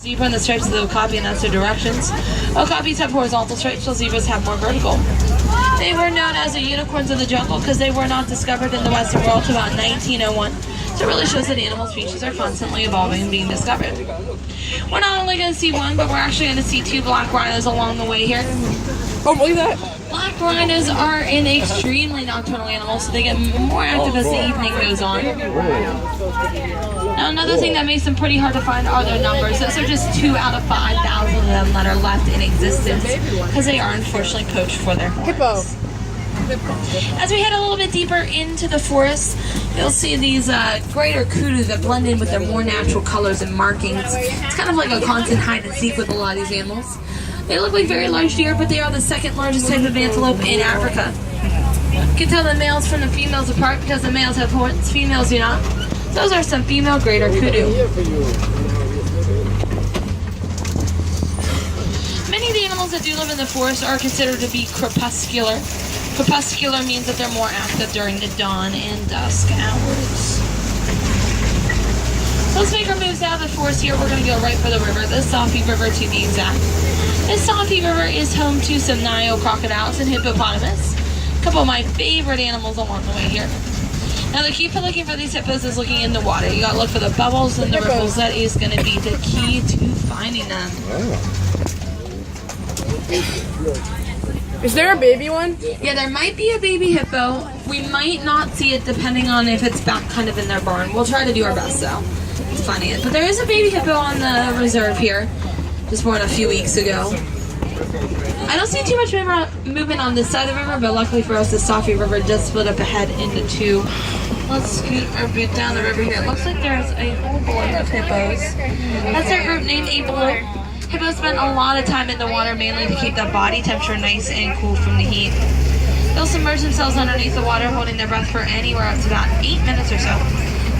Zebra and the stripes of the okapi, and that's their directions. Okapis have horizontal stripes, while zebras have more vertical. They were known as the unicorns of the jungle because they were not discovered in the Western world until about 1901. So it really shows that animal species are constantly evolving and being discovered. We're not only going to see one, but we're actually going to see two black rhinos along the way here. Oh, believe that. Black rhinos are an extremely nocturnal animal, so they get more active as the evening goes on. Now, another thing that makes them pretty hard to find are their numbers. Those are just 2 out of 5,000 of them that are left in existence because they are unfortunately poached for their hippo. As we head a little bit deeper into the forest, you'll see these greater kudu that blend in with their more natural colors and markings. It's kind of like a constant hide and seek with a lot of these animals. They look like very large deer, but they are the second largest type of antelope in Africa. You can tell the males from the females apart because the males have horns, females do not. Those are some female greater kudu. Many of the animals that do live in the forest are considered to be crepuscular. Crepuscular means that they're more active during the dawn and dusk hours. So let's make our moves out of the forest here. We're going to go right for the river, the Safi River to be exact. This Safi River is home to some Nile crocodiles and hippopotamus. A couple of my favorite animals along the way here. Now the key for looking for these hippos is looking in the water. You got to look for the bubbles and the ripples. That is going to be the key to finding them. Is there a baby one? Yeah, there might be a baby hippo. We might not see it depending on if it's back kind of in their barn. We'll try to do our best though to finding it. But there is a baby hippo on the reserve here. Just born a few weeks ago. I don't see too much movement on this side of the river, but luckily for us, the Safi River does split up ahead into two. Let's scoot our boot down the river here. It looks like there's a whole board of hippos. That's their group name, Apolo. Hippos spend a lot of time in the water, mainly to keep their body temperature nice and cool from the heat. They'll submerge themselves underneath the water, holding their breath for anywhere up to about 8 minutes or so.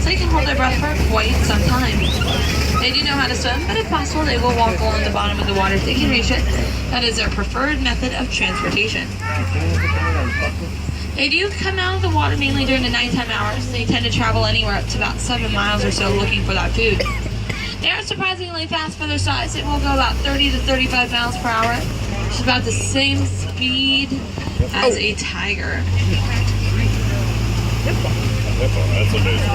So they can hold their breath for quite some time. They do know how to swim, but if possible, they will walk along the bottom of the water if they can reach it. That is their preferred method of transportation. They do come out of the water mainly during the nighttime hours. They tend to travel anywhere up to about 7 miles or so looking for that food. They are surprisingly fast for their size. It will go about 30 to 35 miles per hour, which is about the same speed as a tiger. That's amazing.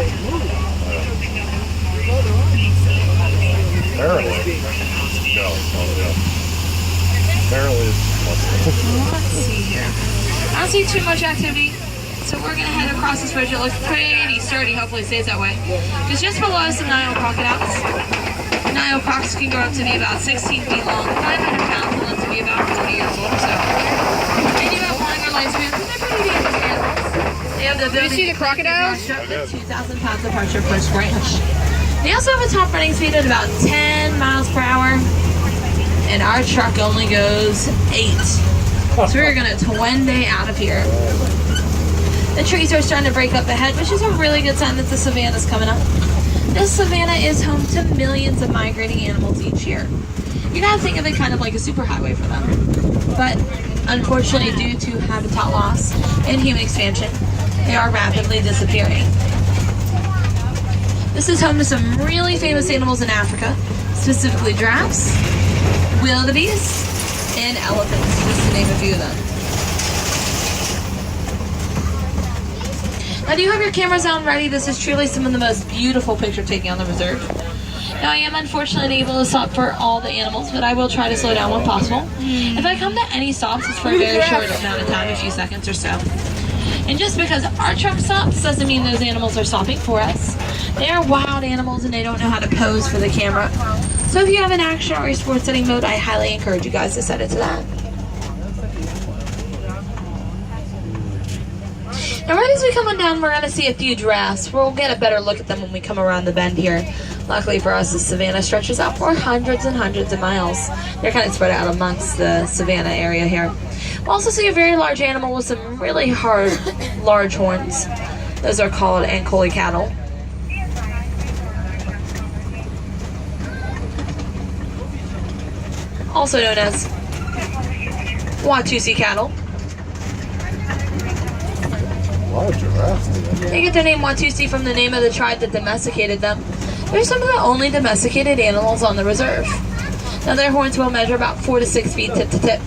Apparently. No. Apparently. Let's see here. I don't see too much activity, so we're going to head across this bridge. It looks pretty sturdy. Hopefully it stays that way. Because just below us, some Nile crocodiles. Nile crocs can grow up to be about 16 feet long, 500 pounds, and live to be about 40 years old or so. They do have longer lifespans, and they're pretty dangerous animals. They have the ability to see the crocodiles? with 2,000 pounds of pressure per square inch. They also have a top running speed at about 10 miles per hour, and our truck only goes 8. So we're gonna twende out of here. The trees are starting to break up ahead, which is a really good sign that the savanna's coming up. This savanna is home to millions of migrating animals each year. You gotta think of it kind of like a superhighway for them. But unfortunately, due to habitat loss and human expansion, they are rapidly disappearing. This is home to some really famous animals in Africa, specifically giraffes, wildebeest, and elephants, just to name a few of them. Now, do you have your cameras on ready? This is truly some of the most beautiful picture taking on the reserve. Now, I am unfortunately unable to stop for all the animals, but I will try to slow down when possible. If I come to any stops, it's for a very short amount of time, a few seconds or so. And just because our truck stops doesn't mean those animals are stopping for us. They are wild animals and they don't know how to pose for the camera. So if you have an action or a sports setting mode, I highly encourage you guys to set it to that. Now right as we come on down, we're going to see a few giraffes. We'll get a better look at them when we come around the bend here. Luckily for us, the savanna stretches out for hundreds and hundreds of miles. They're kind of spread out amongst the savanna area here. We'll also see a very large animal with some really hard, large horns. Those are called Ankole cattle. Also known as Watusi cattle. A lot of giraffes. They get their name Watusi from the name of the tribe that domesticated them. They're some of the only domesticated animals on the reserve. Now their horns will measure about 4 to 6 feet tip to tip.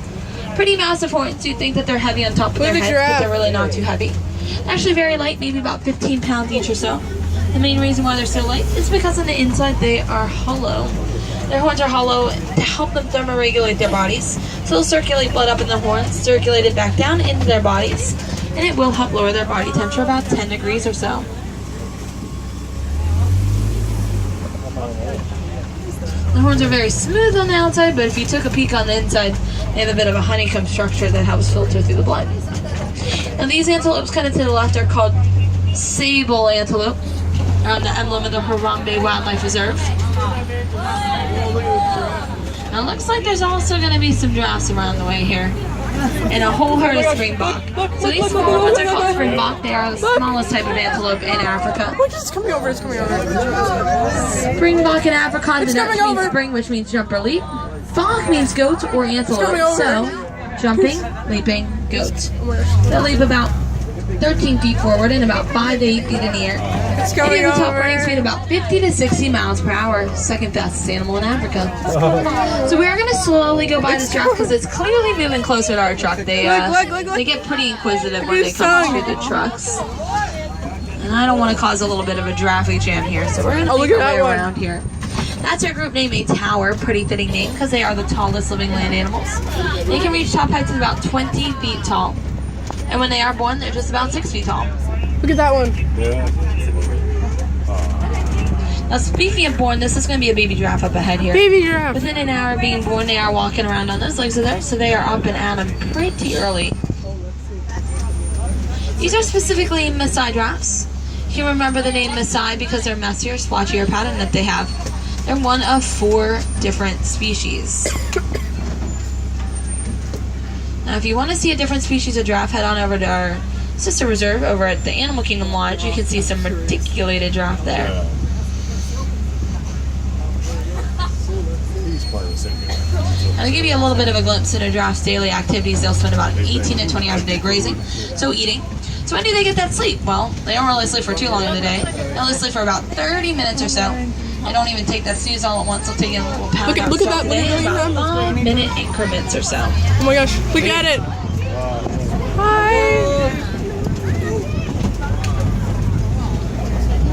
Pretty massive horns. You'd think that they're heavy on top of their heads, but they're really not too heavy. Actually very light, maybe about 15 pounds each or so. The main reason why they're so light is because on the inside they are hollow. Their horns are hollow to help them thermoregulate their bodies. So they'll circulate blood up in the horns, circulate it back down into their bodies, and it will help lower their body temperature about 10 degrees or so. The horns are very smooth on the outside, but if you took a peek on the inside, they have a bit of a honeycomb structure that helps filter through the blood. Now these antelopes kind of to the left are called sable antelope. They're on the emblem of the Harambe Wildlife Reserve. Now it looks like there's also going to be some giraffes around the way here. And a whole herd of springbok. So these smaller ones are called springbok. They are the smallest type of antelope in Africa. It's coming over. Springbok in Afrikaans means spring, which means jump or leap. Bok means goat or antelope. So, jumping, leaping, goat. They'll leap about 13 feet forward and about 5 to 8 feet in the air. They have a top running speed of about 50 to 60 miles per hour. Second fastest animal in Africa. So we are going to slowly go by this truck because it's clearly moving closer to our truck. They get pretty inquisitive when they come through the trucks. And I don't want to cause a little bit of a traffic jam here, so we're going to make our way around here. That's our group name, a tower. Pretty fitting name because they are the tallest living land animals. They can reach top heights of about 20 feet tall. And when they are born, they're just about 6 feet tall. Look at that one. Yeah. Now speaking of born, this is going to be a baby giraffe up ahead here. Baby giraffe. Within an hour of being born, they are walking around on those legs of theirs, so they are up and at 'em pretty early. These are specifically Maasai giraffes. You remember the name Maasai because their messier, splotchier pattern that they have. They're one of 4 different species. Now if you want to see a different species of giraffe, head on over to our sister reserve over at the Animal Kingdom Lodge. You can see some reticulated giraffe there. I'll give you a little bit of a glimpse into giraffes' daily activities. They'll spend about 18 to 20 hours a day grazing, so eating. So when do they get that sleep? Well, they don't really sleep for too long in the day. They only sleep for about 30 minutes or so. They don't even take that snooze all at once. They'll take in a little pound. Look at that. About 5-minute increments or so. Oh my gosh, look at it. Hi.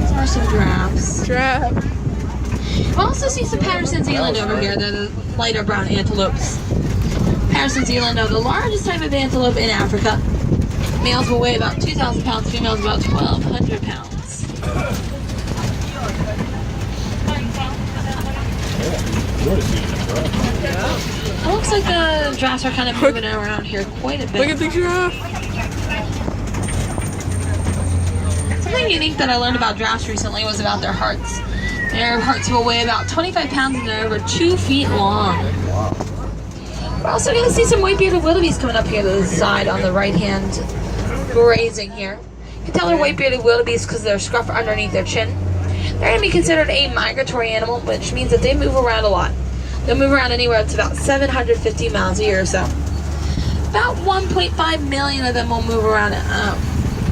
These are some giraffes. Giraffe. We'll also see some Patterson Zealand over here. They're the lighter brown antelopes. Patterson Zealand are the largest type of antelope in Africa. Males will weigh about 2,000 pounds, females about 1,200 pounds. It looks like the giraffes are kind of moving around here quite a bit. Look at the giraffe. Something unique that I learned about giraffes recently was about their hearts. Their hearts will weigh about 25 pounds and they're over 2 feet long. We're also going to see some white-bearded wildebeest coming up here to the side on the right hand, grazing here. You can tell they're white-bearded wildebeest because they're scruff underneath their chin. They're going to be considered a migratory animal, which means that they move around a lot. They'll move around anywhere up to about 750 miles a year or so. About 1.5 million of them will move around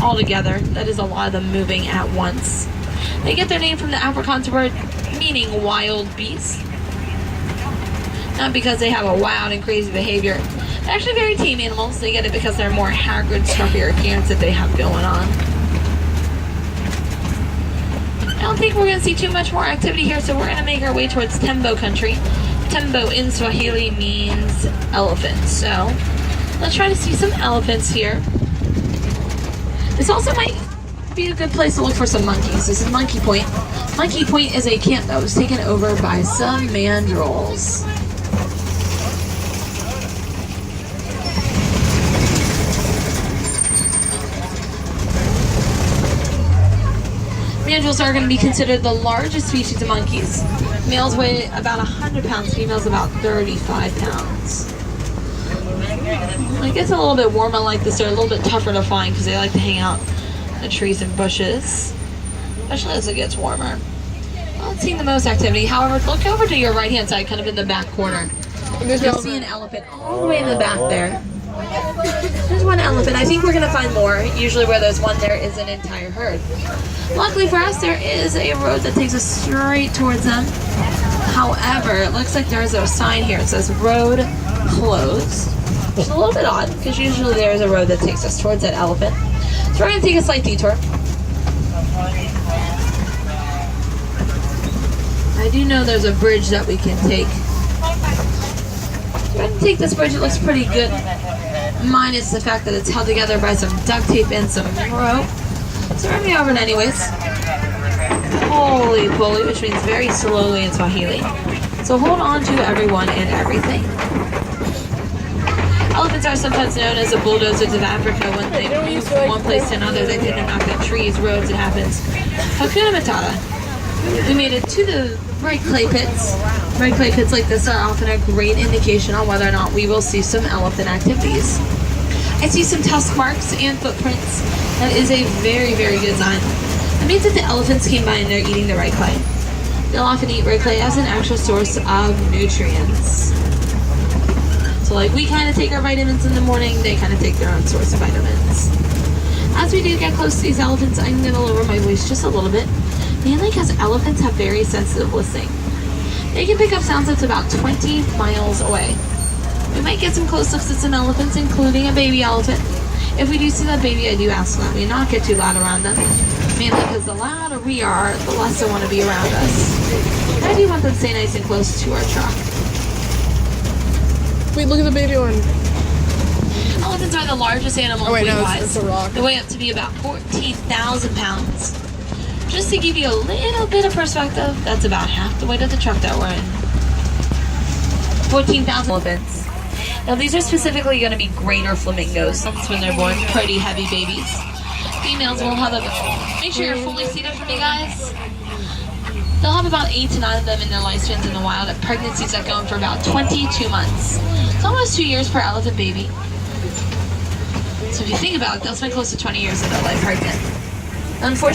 all together. That is a lot of them moving at once. They get their name from the Afrikaans word meaning wild beast. Not because they have a wild and crazy behavior. They're actually very tame animals. They get it because they're more haggard, scruffier appearance that they have going on. I don't think we're going to see too much more activity here, so we're going to make our way towards Tembo country. Tembo in Swahili means elephant, so let's try to see some elephants here. This also might be a good place to look for some monkeys. This is Monkey Point. Monkey Point is a camp that was taken over by some mandrills. Mandrills are going to be considered the largest species of monkeys. Males weigh about 100 pounds, females about 35 pounds. It gets a little bit warmer like this. They're a little bit tougher to find because they like to hang out in the trees and bushes, especially as it gets warmer. Not seeing the most activity. However, look over to your right hand side, kind of in the back corner. You'll see an elephant all the way in the back there. There's one elephant. I think we're gonna find more. Usually where there's one, there is an entire herd. Luckily for us, there is a road that takes us straight towards them. However, it looks like there's a sign here. It says road closed. Which is a little bit odd, because usually there is a road that takes us towards that elephant. So we're gonna take a slight detour. I do know there's a bridge that we can take. So we're gonna take this bridge. It looks pretty good, minus the fact that it's held together by some duct tape and some rope. So we're gonna be over it anyways. Holy poly, which means very slowly in Swahili. So hold on to everyone and everything. Elephants are sometimes known as the bulldozers of Africa. When they move from one place to another, they tend to knock down trees, roads, it happens. Hakuna Matata. We made it to the bright clay pits. Bright clay pits like this are often a great indication on whether or not we will see some elephant activities. I see some tusk marks and footprints. That is a very, very good sign. It means that the elephants came by and they're eating the right clay. They'll often eat red clay as an actual source of nutrients. So like we kind of take our vitamins in the morning, they kind of take their own source of vitamins. As we do get close to these elephants, I'm going to lower my voice just a little bit. Mainly because elephants have very sensitive listening. They can pick up sounds that's about 20 miles away. We might get some close-ups of some elephants, including a baby elephant. If we do see that baby, I do ask that we not get too loud around them. Mainly because the louder we are, the less they want to be around us. I do want them to stay nice and close to our truck. Wait, look at the baby one. Elephants are the largest animals weight-wise. It's a rock. They weigh up to be about 14,000 pounds. Just to give you a little bit of perspective, that's about half the weight of the truck that we're in. 14,000 elephants. Now these are specifically going to be greater flamingos. When they're born, pretty heavy babies. Females will have make sure you're fully seated for me, guys. They'll have about 8 to 9 of them in their lifespans in the wild at pregnancies that go on for about 22 months. It's almost 2 years per elephant baby. So if you think about it, they'll spend close to 20 years of their life pregnant. Unfortunately,